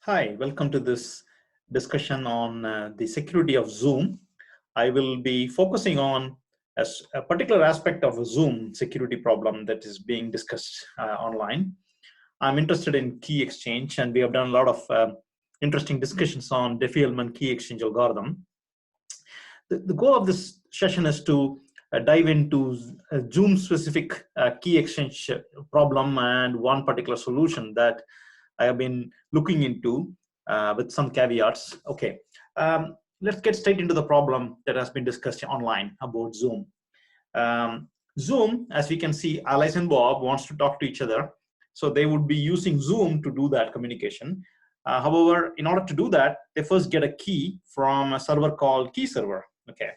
Hi, welcome to this discussion on the security of Zoom. I will be focusing on a particular aspect of a Zoom security problem that is being discussed online. I'm interested in key exchange, and we have done a lot of interesting discussions on Diffie-Hellman key exchange algorithm. The goal of this session is to dive into a Zoom-specific key exchange problem and one particular solution that I have been looking into with some caveats. Okay, let's get straight into the problem that has been discussed online about Zoom. Zoom, as we can see, Alice and Bob wants to talk to each other. So they would be using Zoom to do that communication. However, in order to do that, they first get a key from a server called key server. Okay.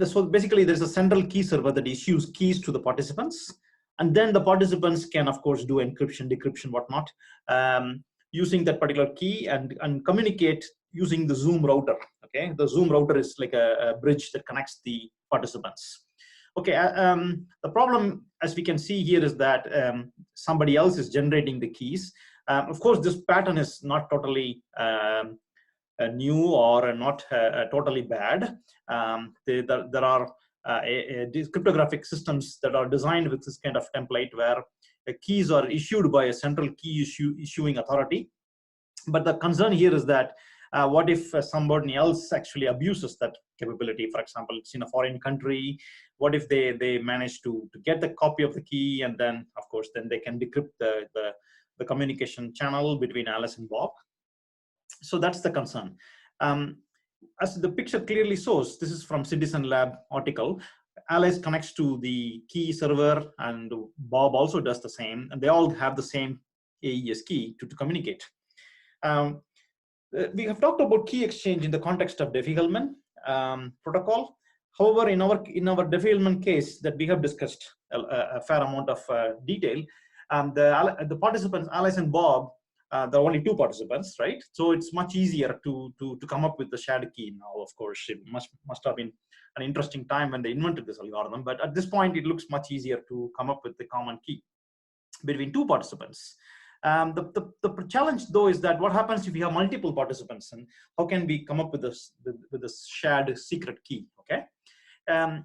So basically, there's a central key server that issues keys to the participants. And then the participants can, of course, do encryption, decryption, whatnot, using that particular key and communicate using the Zoom router. Okay, the Zoom router is like a bridge that connects the participants. Okay, the problem, as we can see here, is that somebody else is generating the keys. Of course, this pattern is not totally new or not totally bad. There are these cryptographic systems that are designed with this kind of template where keys are issued by a central key issuing authority. But the concern here is that what if somebody else actually abuses that capability? For example, it's in a foreign country. What if they manage to get the copy of the key, and then, of course, then they can decrypt the communication channel between Alice and Bob. So that's the concern. As the picture clearly shows, this is from Citizen Lab article. Alice connects to the key server, and Bob also does the same, and they all have the same AES key to communicate. We have talked about key exchange in the context of Diffie-Hellman protocol. However, in our Diffie-Hellman case that we have discussed a fair amount of detail, the participants, Alice and Bob, there are only two participants, right? So it's much easier to come up with the shared key now. Of course, it must have been an interesting time when they invented this algorithm, but at this point, it looks much easier to come up with the common key between two participants. The challenge, though, is that what happens if you have multiple participants, and how can we come up with this shared secret key? Okay,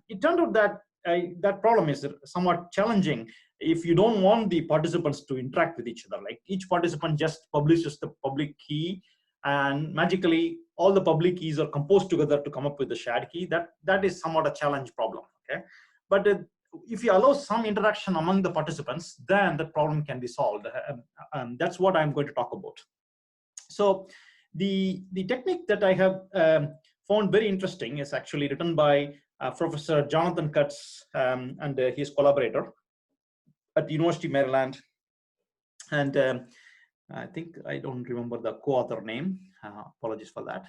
it turned out that that problem is somewhat challenging if you don't want the participants to interact with each other. Like each participant just publishes the public key, and magically all the public keys are composed together to come up with the shared key. That is somewhat a challenge problem. Okay, but if you allow some interaction among the participants, then the problem can be solved. That's what I'm going to talk about. So the technique that I have found very interesting is actually written by Professor Jonathan Cutts and his collaborator at the University of Maryland. And I think I don't remember the co-author name. Apologies for that.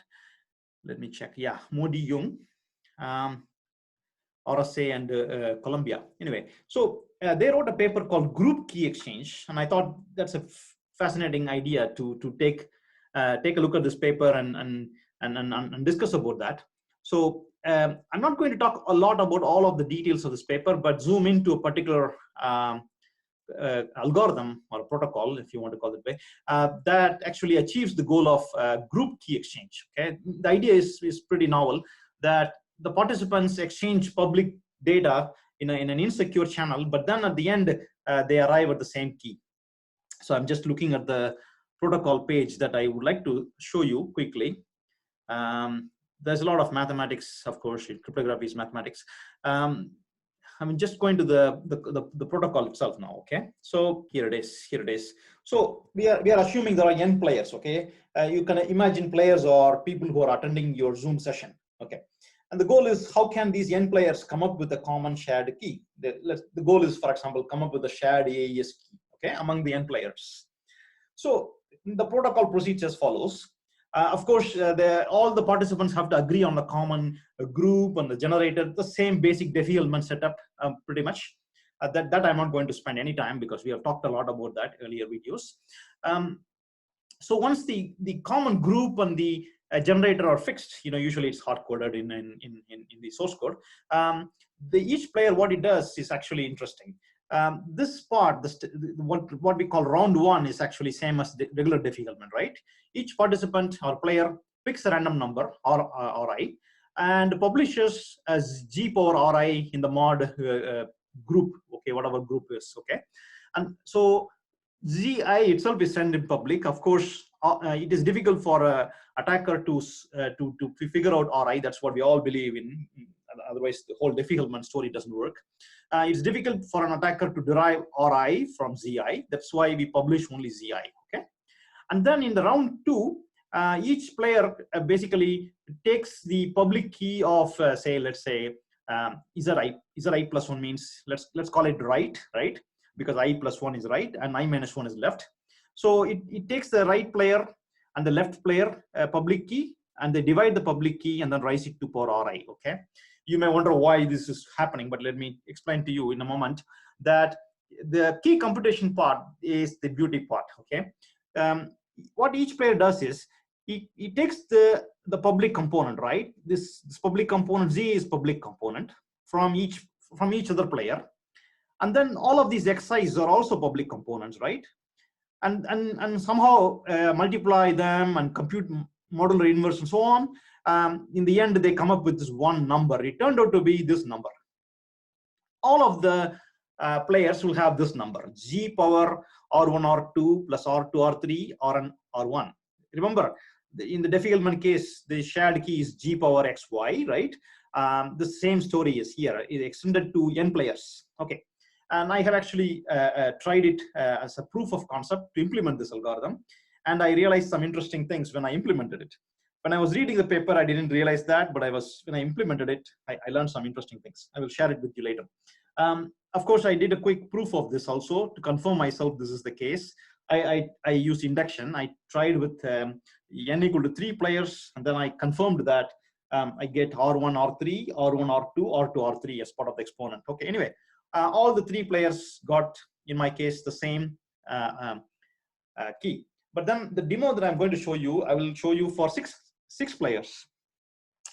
Let me check. Yeah, Modi Young, RSA, and Columbia. Anyway, so they wrote a paper called Group Key Exchange, and I thought that's a fascinating idea to take a look at this paper and discuss about that. So I'm not going to talk a lot about all of the details of this paper, but zoom into a particular algorithm or a protocol, if you want to call it that way, that actually achieves the goal of group key exchange. Okay, the idea is pretty novel, that the participants exchange public data in an insecure channel, but then at the end they arrive at the same key. So I'm just looking at the protocol page that I would like to show you quickly. There's a lot of mathematics, of course. Cryptography is mathematics. I'm just going to the protocol itself now. Okay, so here it is. So we are assuming there are n players. Okay, you can imagine players or people who are attending your Zoom session. Okay, and the goal is, how can these n players come up with a common shared key? The goal is, for example, come up with a shared AES key, okay, among the n players. So the protocol proceeds as follows. Of course, all the participants have to agree on the common group and the generator, the same basic Diffie-Hellman setup, pretty much. That I'm not going to spend any time, because we have talked a lot about that earlier videos. So once the common group and the generator are fixed, usually it's hard-coded in the source code. Each player, what it does is actually interesting. This part, what we call round one, is actually same as the regular Diffie-Hellman, right? Each participant or player picks a random number or I and publishes as G power Ri in the mod group, okay, whatever group is, okay. And so Gi itself is sent in public. Of course, it is difficult for a attacker to figure out Ri. That's what we all believe in. Otherwise, the whole Diffie-Hellman story doesn't work. It's difficult for an attacker to derive Ri from Zi. That's why we publish only Zi. Okay, and then in the round two, each player basically takes the public key of say, let's say Zi plus one means let's call it right, because I plus one is right and I minus one is left. So it takes the right player and the left player public key, and they divide the public key and then raise it to power Ri. Okay, you may wonder why this is happening, but let me explain to you in a moment that the key computation part is the beauty part. Okay, what each player does is he takes the public component, right? This public component Z is public component from each other player, and then all of these Xi's are also public components, right? And somehow multiply them and compute modular inverse and so on. In the end, they come up with this one number. It turned out to be this number. All of the players will have this number: G power R1 R2 plus R2 R3 Rn R1. Remember, in the Diffie-Hellman case, the shared key is G power XY, right? The same story is here. It extended to n players. Okay. And I have actually tried it as a proof of concept to implement this algorithm. And I realized some interesting things when I implemented it. When I was reading the paper, I didn't realize that, but when I implemented it, I learned some interesting things. I will share it with you later. Of course, I did a quick proof of this also to confirm myself this is the case. I used induction. I tried with n equal to 3 players, and then I confirmed that I get R1, R3, R1, R2, R2, R3 as part of the exponent. Okay, anyway. All the 3 players got, in my case, the same key. But then the demo that I'm going to show you, I will show you for six players.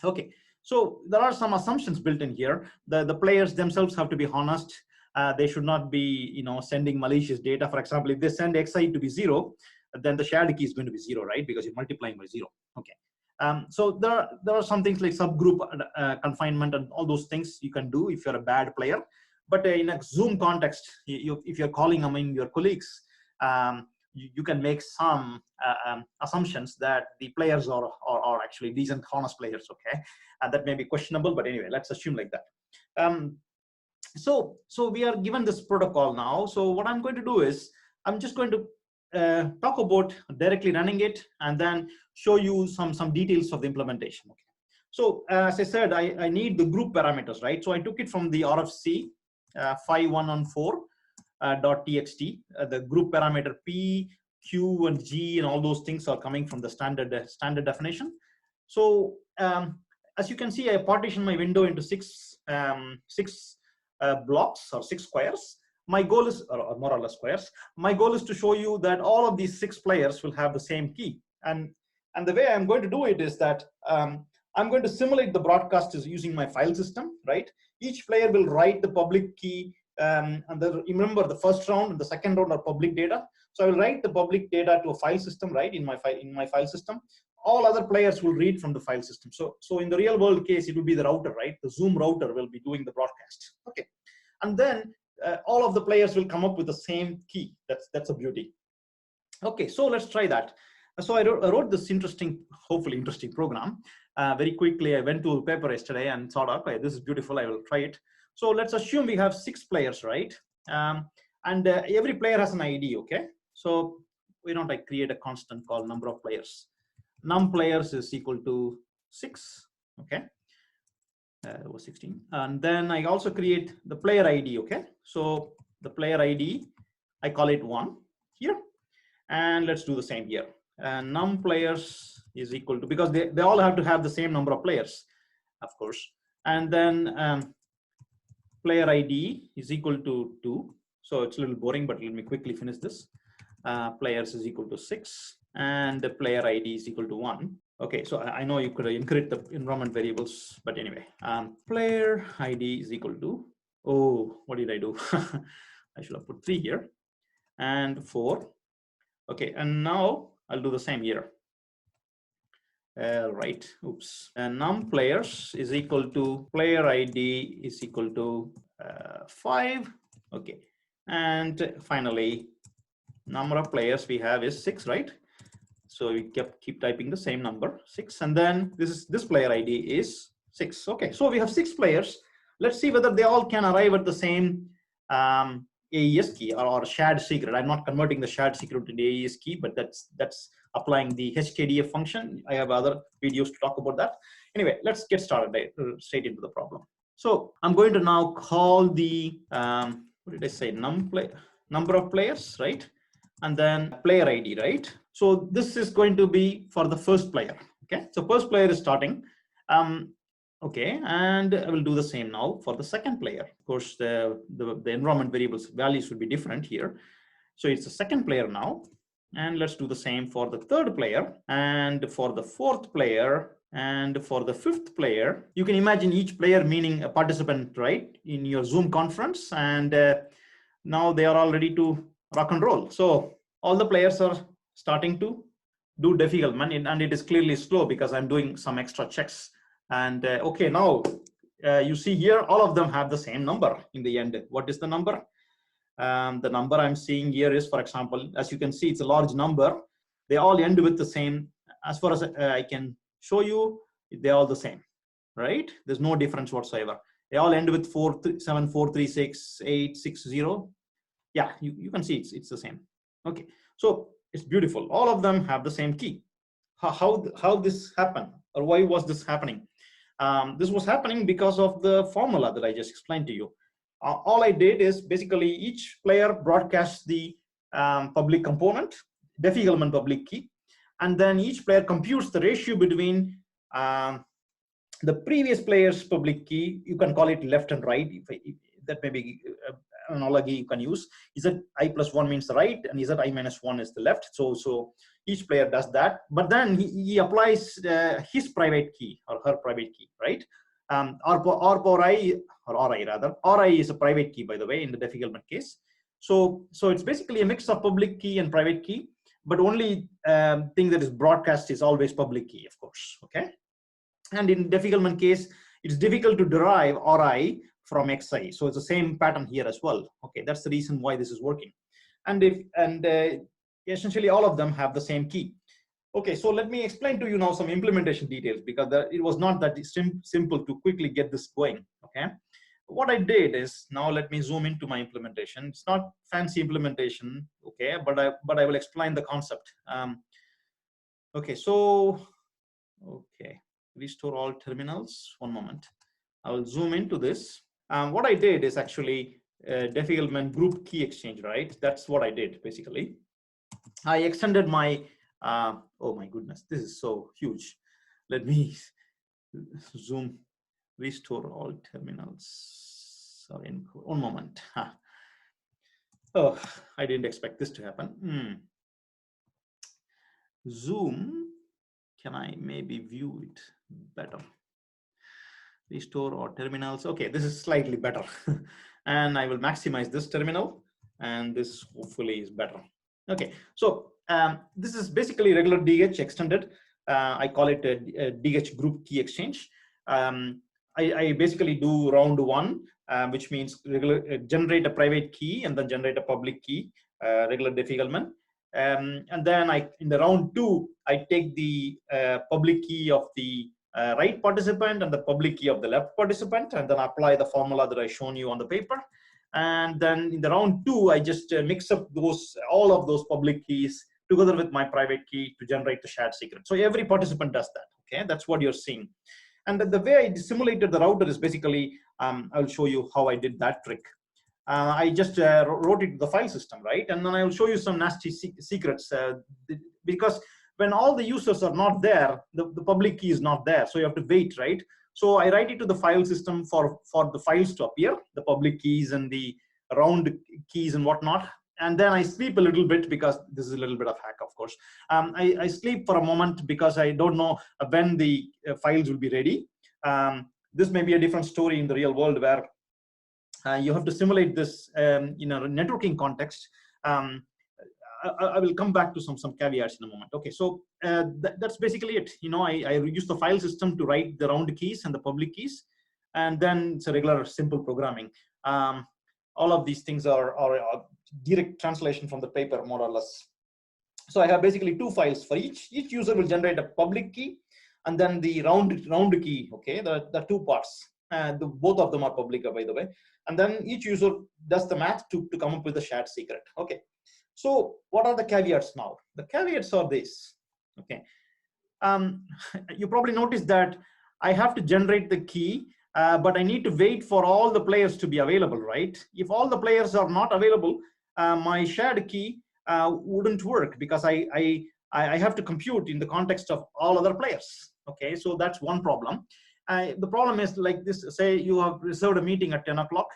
Okay, so there are some assumptions built in here. The players themselves have to be honest. They should not be, sending malicious data. For example, if they send Xi to be 0, then the shared key is going to be 0, right? Because you're multiplying by 0. Okay. So there are some things like subgroup confinement and all those things you can do if you're a bad player. But in a Zoom context, if you're calling among your colleagues, you can make some assumptions that the players are actually decent, honest players. Okay, that may be questionable, but anyway, let's assume like that. So we are given this protocol now. So what I'm going to do is I'm just going to talk about directly running it and then show you some details of the implementation. Okay. So as I said, I need the group parameters, right? So I took it from the RFC 5114.txt. The group parameter P, Q, and G, and all those things are coming from the standard definition. So as you can see, I partition my window into six blocks or 6 squares. My goal is, or more or less squares. My goal is to show you that all of these 6 players will have the same key. And the way I'm going to do it is that I'm going to simulate the broadcast using my file system, right? Each player will write the public key, and remember the first round and the second round are public data. So I will write the public data to a file system, right? In my file system. All other players will read from the file system. So in the real world case, it will be the router, right? The Zoom router will be doing the broadcast. Okay, and then all of the players will come up with the same key. That's a beauty. Okay, so let's try that. So I wrote this hopefully interesting program. Very quickly, I went to a paper yesterday and thought, okay, this is beautiful, I will try it. So let's assume we have 6 players, right? And every player has an ID, okay? So why don't I create a constant called number of players? Num players is equal to 6, okay? It was 16. And then I also create the player ID, okay? So the player ID, I call it 1 here. And let's do the same here. Num players is equal to, because they all have to have the same number of players, of course. And then player ID is equal to 2. So it's a little boring, but let me quickly finish this. Players is equal to 6, and the player ID is equal to 1. Okay, so I know you could encrypt the environment variables, but anyway, player ID is equal to, oh, what did I do? I should have put 3 here, and 4. Okay, and now I'll do the same here. Right, oops. And num players is equal to player ID is equal to 5. Okay, and finally, number of players we have is 6, right? So we keep typing the same number, 6, and then this player ID is 6. Okay, so we have 6 players. Let's see whether they all can arrive at the same AES key or shared secret. I'm not converting the shared secret into AES key, but that's applying the HKDF function. I have other videos to talk about that. Anyway, let's get started straight into the problem. So I'm going to now call the what did I say? Number of players, right? And then player ID, right? So this is going to be for the first player. Okay, so first player is starting. Okay, and I will do the same now for the second player. Of course, the environment variables values will be different here. So it's the second player now. And let's do the same for the third player, and for the fourth player, and for the fifth player. You can imagine each player meaning a participant, right, in your Zoom conference. And now they are all ready to rock and roll. So all the players are starting to do Diffie-Hellman, and it is clearly slow because I'm doing some extra checks. And okay, now you see here, all of them have the same number in the end. What is the number? The number I'm seeing here is, for example, as you can see, it's a large number. They all end with the same. As far as I can show you, they're all the same, right? There's no difference whatsoever. They all end with 4, 7, 4, 3, 6, 8, 6, 0. Yeah, you can see it's the same. Okay, so it's beautiful. All of them have the same key. How this happened, or why was this happening? This was happening because of the formula that I just explained to you. All I did is basically each player broadcasts the public component, Diffie-Hellman public key, and then each player computes the ratio between the previous player's public key. You can call it left and right. If that may be an analogy you can use. Is that I plus 1 means the right, and is that I minus 1 is the left. So each player does that, but then he applies his private key or her private key, right? R power I, or Ri rather. Ri is a private key, by the way, in the Diffie-Hellman case. So it's basically a mix of public key and private key, but only thing that is broadcast is always public key, of course. Okay. And in Diffie-Hellman case, it's difficult to derive Ri from Xi. So it's the same pattern here as well. Okay, that's the reason why this is working. And essentially all of them have the same key. Okay, so let me explain to you now some implementation details, because it was not that simple to quickly get this going. Okay, what I did is, now let me zoom into my implementation. It's not fancy implementation, okay, but I will explain the concept. Okay, so okay, restore all terminals. One moment, I will zoom into this. What I did is actually Diffie-Hellman group key exchange, right? That's what I did basically. I extended my oh my goodness, this is so huge. Let me zoom, restore all terminals. Sorry, one moment. Oh, I didn't expect this to happen. Zoom, can I maybe view it better? Restore all terminals. Okay, this is slightly better. And I will maximize this terminal, and this hopefully is better. Okay, so this is basically regular DH extended. I call it a DH group key exchange. I basically do round 1, which means generate a private key and then generate a public key, regular Diffie-Hellman. And then in the round 2, I take the public key of the right participant and the public key of the left participant, and then apply the formula that I shown you on the paper. And then in the round 2, I just mix up all of those public keys together with my private key to generate the shared secret. So every participant does that. Okay, that's what you're seeing. And the way I simulated the router is basically, I'll show you how I did that trick. I just wrote it to the file system, right? And then I will show you some nasty secrets because when all the users are not there, the public key is not there. So you have to wait, right? So I write it to the file system for the files to appear, the public keys and the round keys and whatnot. And then I sleep a little bit, because this is a little bit of hack, of course. I sleep for a moment because I don't know when the files will be ready. This may be a different story in the real world, where You have to simulate this in a networking context. Um, I will come back to some caveats in a moment. Okay, so that's basically it. I use the file system to write the round keys and the public keys, and then it's a regular simple programming. All of these things are direct translation from the paper, more or less. So I have basically two files for each. Each user will generate a public key and then the round key. Okay, the two parts. Both of them are public, by the way. And then each user does the math to come up with a shared secret. Okay. So what are the caveats now? The caveats are this. Okay. You probably noticed that I have to generate the key, but I need to wait for all the players to be available, right? If all the players are not available, my shared key wouldn't work because I have to compute in the context of all other players. Okay, so that's one problem. The problem is like this: say you have reserved a meeting at 10 o'clock,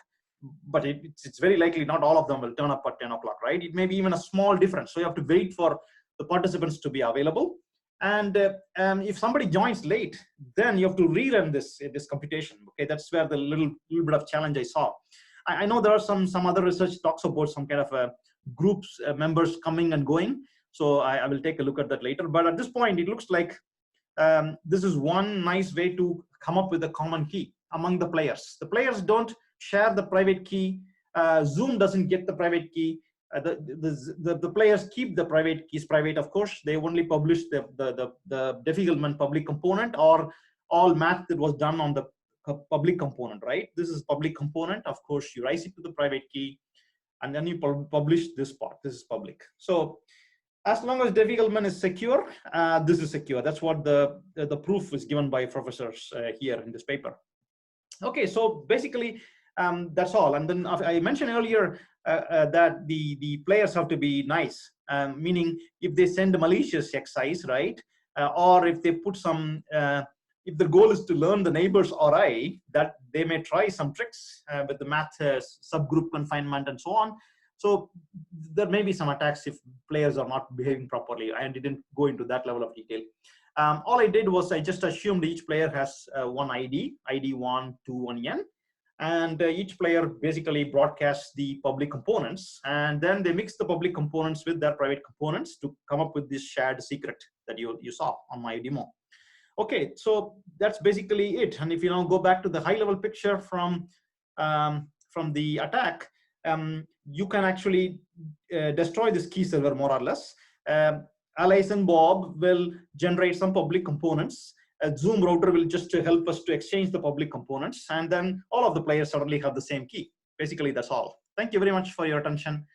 but it's very likely not all of them will turn up at 10 o'clock, right? It may be even a small difference. So you have to wait for the participants to be available. And if somebody joins late, then you have to rerun this computation. Okay, that's where the little bit of challenge I saw. I know there are some other research talks about some kind of groups members coming and going. So I will take a look at that later. But at this point, it looks like this is one nice way to come up with a common key among the players. The players don't share the private key. Zoom doesn't get the private key. The players keep the private keys private, of course. They only publish the Diffie-Hellman public component or all math that was done on the public component, right? This is public component. Of course, you raise it to the private key, and then you publish this part. This is public. So as long as Diffie-Hellman is secure, this is secure. That's what the proof is given by professors here in this paper. Okay, so basically that's all. And then I mentioned earlier that the players have to be nice, meaning if they send a malicious exercise, right, or if they put some, if the goal is to learn the neighbor's RI, that they may try some tricks with the math subgroup confinement and so on. So there may be some attacks if players are not behaving properly. I didn't go into that level of detail. All I did was I just assumed each player has one ID 1, 2, 1, n, and each player basically broadcasts the public components, and then they mix the public components with their private components to come up with this shared secret that you saw on my demo. Okay, so that's basically it. And if you now go back to the high-level picture from the attack, you can actually destroy this key server more or less. Alice and Bob will generate some public components. A Zoom router will just help us to exchange the public components, and then all of the players suddenly have the same key. Basically, that's all. Thank you very much for your attention.